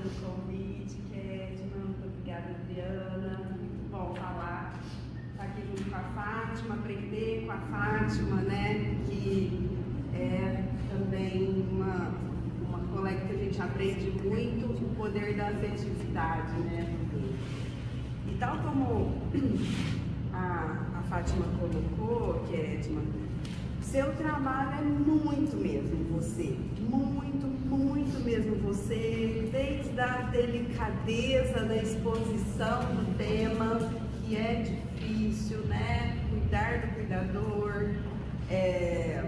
pelo convite, Kedma, muito obrigada, Adriana, muito bom falar, estar aqui junto com a Fátima, aprender com a Fátima, né, que é também uma colega que a gente aprende muito o poder da afetividade, né, e tal como a Fátima colocou, Kedma, seu trabalho é muito mesmo você, muito mesmo você, desde a delicadeza da exposição do tema, que é difícil, né? Cuidar do cuidador, é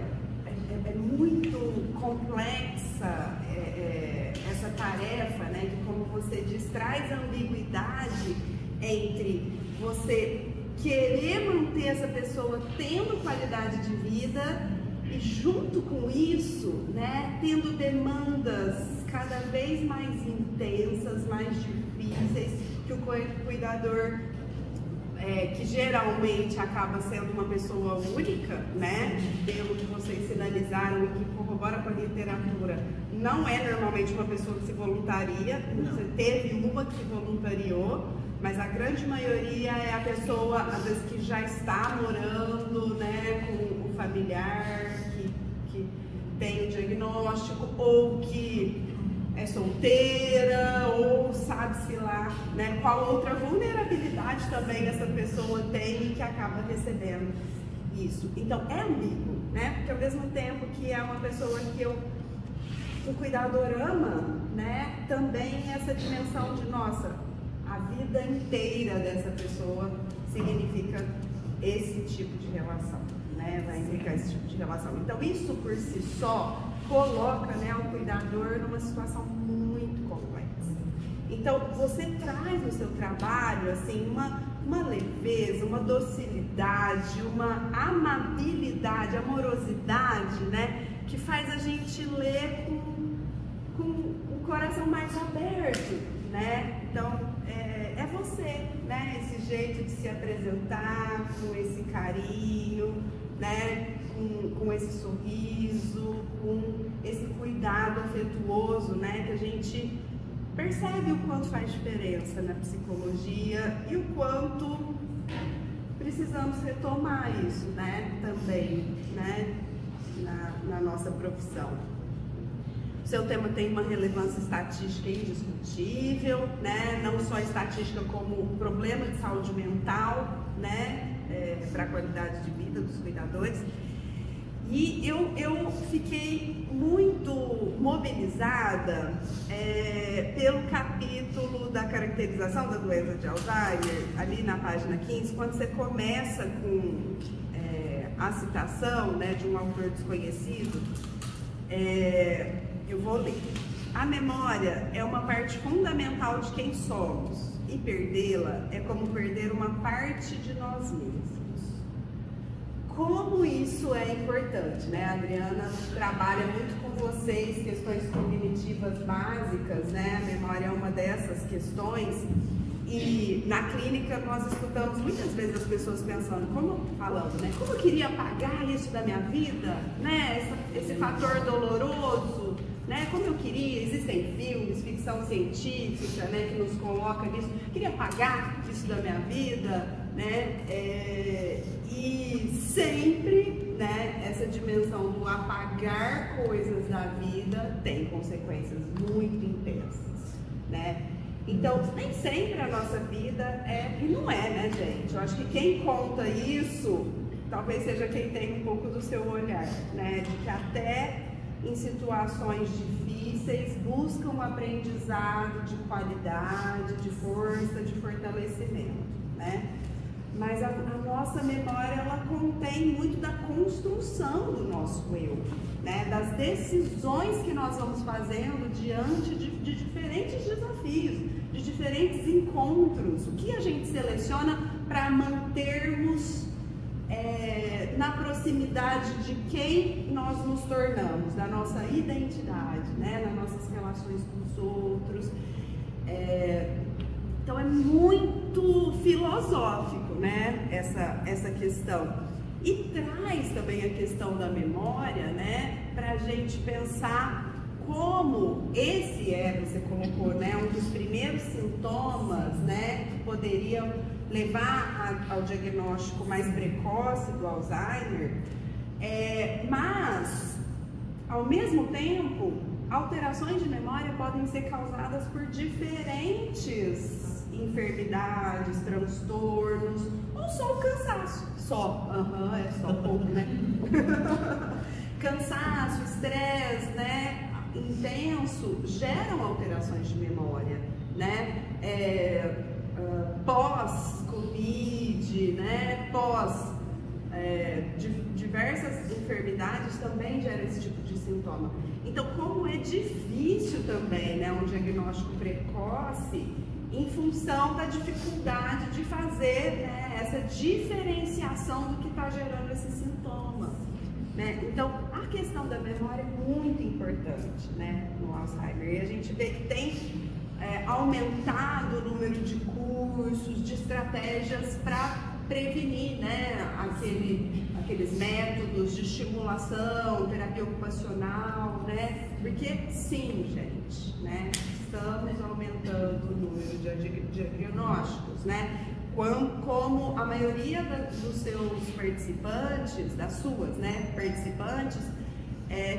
muito complexa essa tarefa, né? Que, como você diz, traz ambiguidade entre você querer manter essa pessoa tendo qualidade de vida e, junto com isso, né, tendo demandas cada vez mais intensas, mais difíceis, que o cuidador, que geralmente acaba sendo uma pessoa única, né, pelo que vocês sinalizaram e que corrobora com a literatura, não é normalmente uma pessoa que se voluntaria, você teve uma que se voluntariou, mas a grande maioria é a pessoa, às vezes, que já está morando, né, com o familiar, que tem o diagnóstico, ou que é solteira, ou sabe-se lá, né, qual outra vulnerabilidade também essa pessoa tem e que acaba recebendo isso. Então, é ambíguo, né, porque ao mesmo tempo que é uma pessoa que o cuidador ama, né, também essa dimensão de, nossa, a vida inteira dessa pessoa significa esse tipo de relação, né? Vai implicar esse tipo de relação. Então, isso por si só coloca, né, o cuidador numa situação muito complexa. Então, você traz no seu trabalho, assim, uma leveza, uma docilidade, uma amabilidade, amorosidade, né? Que faz a gente ler com o coração mais aberto, né? Então, é você, né? Esse jeito de se apresentar, com esse carinho, né? Com esse sorriso, com esse cuidado afetuoso, né? Que a gente percebe o quanto faz diferença na psicologia e o quanto precisamos retomar isso, né? Também, né? Na nossa profissão. O seu tema tem uma relevância estatística indiscutível, né? Não só estatística como problema de saúde mental, né? Para a qualidade de vida dos cuidadores. E eu fiquei muito mobilizada pelo capítulo da caracterização da doença de Alzheimer, ali na página 15, quando você começa com a citação, né, de um autor desconhecido. Eu vou ler. A memória é uma parte fundamental de quem somos, e perdê-la é como perder uma parte de nós mesmos. Como isso é importante, né? A Adriana trabalha muito com vocês questões cognitivas básicas, né? A memória é uma dessas questões. E na clínica nós escutamos muitas vezes as pessoas pensando, falando, né? Como eu queria apagar isso da minha vida, né? Esse fator doloroso, né? Como eu queria, existem filmes, ficção científica, né? Que nos coloca nisso. Eu queria apagar isso da minha vida, né? E sempre, né? Essa dimensão do apagar coisas da vida tem consequências muito intensas, né? Então, nem sempre a nossa vida e não é, né, gente? Eu acho que quem conta isso, talvez seja quem tem um pouco do seu olhar, né? De que até em situações difíceis busca um aprendizado de qualidade, de força, de fortalecimento, né? Mas a nossa memória, ela contém muito da construção do nosso eu, né? Das decisões que nós vamos fazendo diante de diferentes desafios, de diferentes encontros. O que a gente seleciona para mantermos na proximidade de quem nós nos tornamos, da nossa identidade, né? Nas nossas relações com os outros. Então é muito filosófico, né, essa questão. E traz também a questão da memória, né, para a gente pensar como esse você colocou, né, um sintomas, né, que poderiam levar ao diagnóstico mais precoce do Alzheimer, mas, ao mesmo tempo, alterações de memória podem ser causadas por diferentes enfermidades, transtornos, ou só o cansaço. Só, é só pouco, né? Cansaço, estresse, né? Intenso, geram alterações de memória, né? Pós-Covid, né? Diversas enfermidades também geram esse tipo de sintoma. Então, como é difícil também, né, um diagnóstico precoce, em função da dificuldade de fazer, né, essa diferenciação do que está gerando esse sintoma, né? Então, a questão da memória é muito importante, né, no Alzheimer. E a gente vê que tem aumentado o número de cursos, de estratégias para prevenir, né, aqueles métodos de estimulação, terapia ocupacional, né? Porque sim, gente, né, estamos aumentando o número de diagnósticos, né? Como a maioria dos seus participantes, das suas, né, participantes,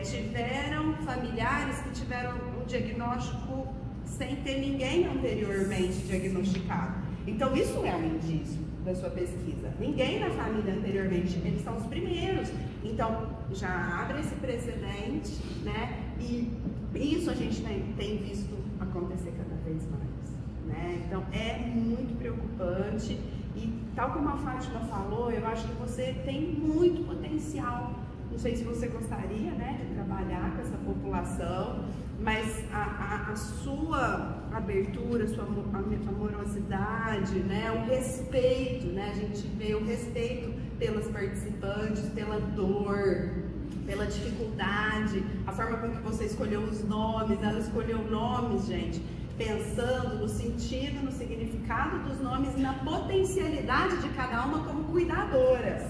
tiveram familiares que tiveram um diagnóstico sem ter ninguém anteriormente diagnosticado. Então isso é um indício da sua pesquisa. Ninguém na família anteriormente, eles são os primeiros. Então, já abre esse precedente, né? E isso a gente tem visto acontecer cada vez mais, né? Então, é muito preocupante e, tal como a Fátima falou, eu acho que você tem muito potencial. Não sei se você gostaria, né, de trabalhar com essa população, mas a sua abertura, a sua amorosidade, né, o respeito, né, a gente vê o respeito pelas participantes, pela dor, pela dificuldade, a forma com que você escolheu os nomes. Ela escolheu nomes, gente, pensando no sentido, no significado dos nomes e na potencialidade de cada uma como cuidadoras,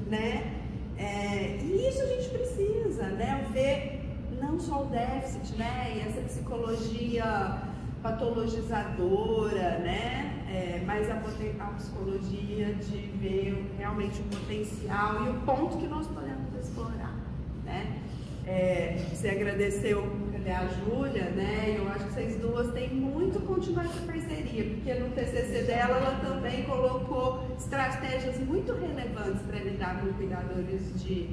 né? E isso a gente precisa, né, ver não só o déficit, né, e essa psicologia patologizadora, né, mas a psicologia de ver realmente o potencial e o ponto que nós podemos explorar, né. Você agradeceu a Júlia, né, eu acho que vocês duas têm muito a continuar essa parceria, porque no TCC dela ela também colocou estratégias muito relevantes para lidar com cuidadores de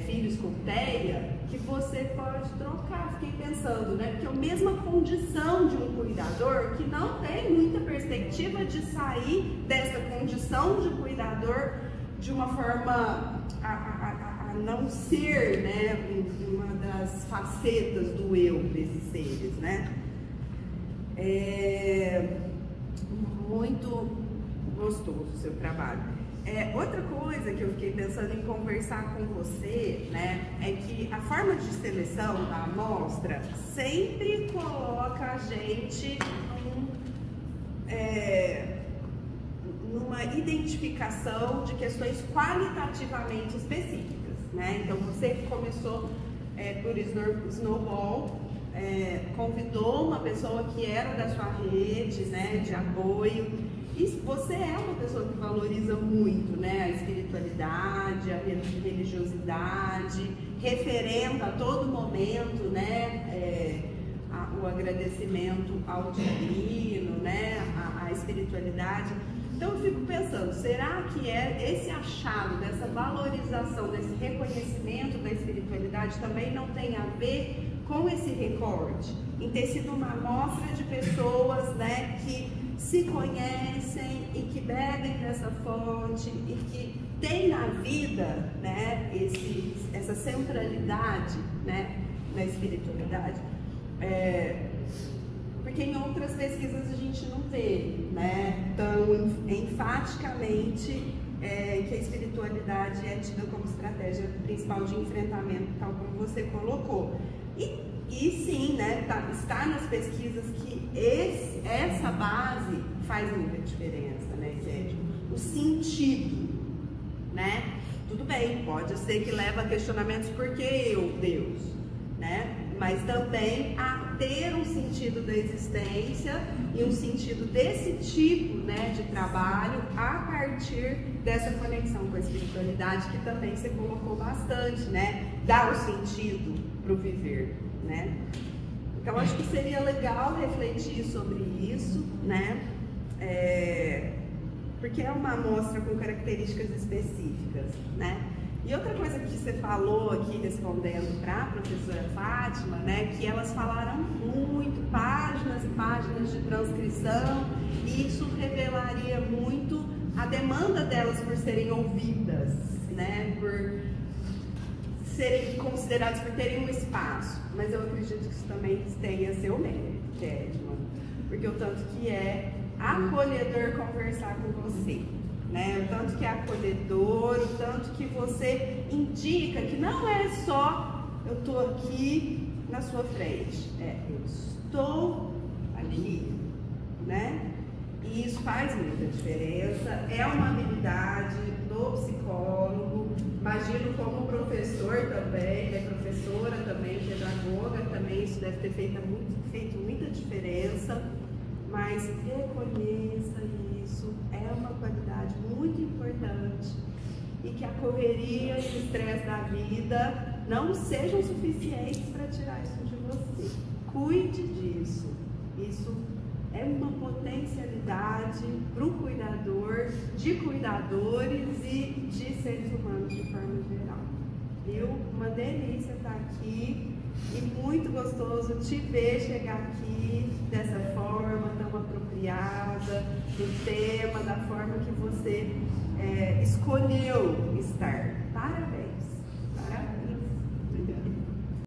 filhos com TEA, que você pode trocar. Fiquei pensando, né? Porque a mesma condição de um cuidador que não tem muita perspectiva de sair dessa condição de cuidador de uma forma a não ser, né, uma das facetas do eu desses seres, né? Muito gostoso o seu trabalho. Outra coisa que eu fiquei pensando em conversar com você, né, é que a forma de seleção da amostra sempre coloca a gente numa identificação de questões qualitativamente específicas, né? Então você começou por Snowball, convidou uma pessoa que era da sua rede, né, de apoio. E você é uma pessoa que valoriza muito, né, a espiritualidade, a religiosidade, referenda a todo momento, né, o agradecimento ao divino, né, a espiritualidade. Então eu fico pensando, será que esse achado, dessa valorização, desse reconhecimento da espiritualidade também não tem a ver com esse recorte? Em ter sido uma amostra de pessoas, né, que se conhecem e que bebem dessa fonte e que tem na vida, né, essa centralidade, né, na espiritualidade, porque em outras pesquisas a gente não vê, né, tão enfaticamente que a espiritualidade é tida como estratégia principal de enfrentamento, tal como você colocou. E sim, né, está nas pesquisas que essa base faz muita diferença, né, Sérgio? O sentido, né? Tudo bem, pode ser que leve a questionamentos, por que eu, Deus, né? Mas também a ter um sentido da existência e um sentido desse tipo, né, de trabalho a partir dessa conexão com a espiritualidade, que também você colocou bastante, né? Dar o sentido para o viver, né? Então, acho que seria legal refletir sobre isso, né? Porque é uma amostra com características específicas, né? E outra coisa que você falou aqui, respondendo para a professora Fátima, né? Que elas falaram muito, páginas e páginas de transcrição, e isso revelaria muito a demanda delas por serem ouvidas, né? Por serem considerados, por terem um espaço. Mas eu acredito que isso também tenha seu mérito, Edma, porque o tanto que é acolhedor conversar com você, né? O tanto que é acolhedor, o tanto que você indica que não é só eu tô aqui na sua frente, eu estou ali, né? E isso faz muita diferença, é uma habilidade do psicólogo, imagino como professor também, né? Professora também, pedagoga também, isso deve ter feito muita diferença, mas reconheça isso, é uma qualidade muito importante, e que a correria e o estresse da vida não sejam suficientes para tirar isso de você. Cuide disso, isso é uma potencialidade para o cuidador, de cuidadores e de seres humanos de forma geral. Viu? Uma delícia estar aqui e muito gostoso te ver chegar aqui dessa forma tão apropriada, do tema, da forma que você escolheu estar. Parabéns!